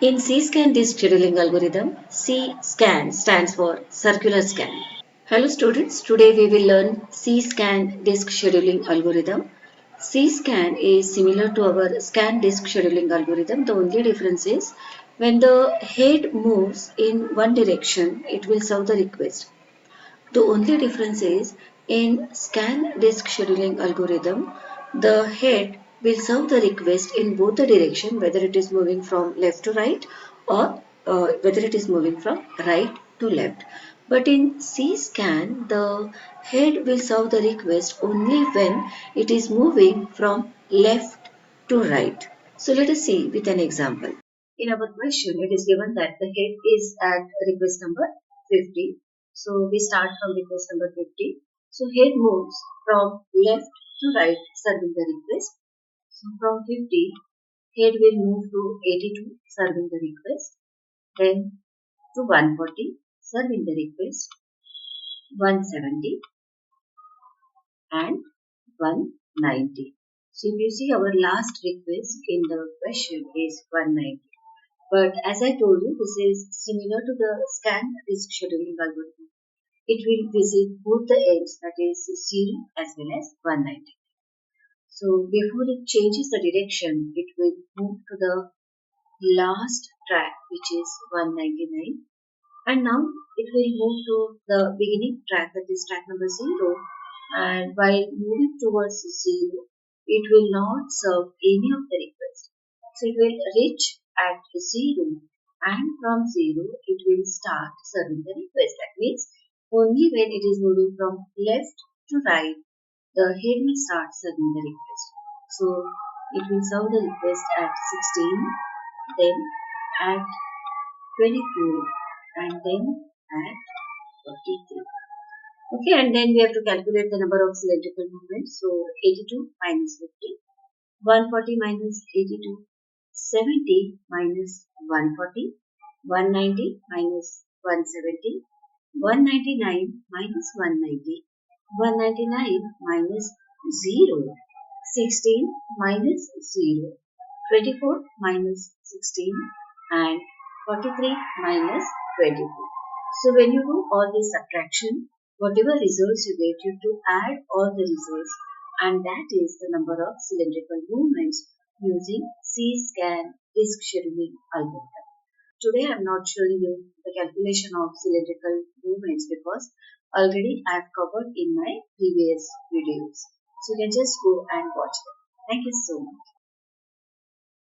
In C-scan disk scheduling algorithm, C-scan stands for circular scan. Hello students, today we will learn C-scan disk scheduling algorithm. C-scan is similar to our scan disk scheduling algorithm. The only difference is when the head moves in one direction, it will serve the request. The only difference is in scan disk scheduling algorithm, the head will serve the request in both the direction, whether it is moving from left to right or whether it is moving from right to left. But in C-scan, the head will serve the request only when it is moving from left to right. So let us see with an example. In our question, it is given that the head is at request number 50. So we start from request number 50. So head moves from left to right serving the request. So from 50, head will move to 82 serving the request. Then to 140 serving the request. 170 and 190. So if you see, our last request in the question is 190. But as I told you, this is similar to the scan disk scheduling algorithm. It will visit both the ends, that is 0 as well as 190. So before it changes the direction, it will move to the last track, which is 199. And now it will move to the beginning track, that is track number 0. And while moving towards 0, it will not serve any of the requests. So it will reach at 0, and from 0 it will start serving the request. That means only when it is moving from left to right, the head will start serving the request. So it will serve the request at 16, then at 24, and then at 43. Okay, and then we have to calculate the number of cylindrical movements. So 82 minus 50, 140 minus 82, 70 minus 140, 190 minus 170, 199 minus 190, 199 minus 0, 16 minus 0, 24 minus 16, and 43 minus 24. So when you do all this subtraction, whatever results you get, you have to add all the results, and that is the number of cylindrical movements using C-scan disk scheduling algorithm. Today I am not showing you the calculation of cylindrical movements because already I have covered in my previous videos. So you can just go and watch them. Thank you so much.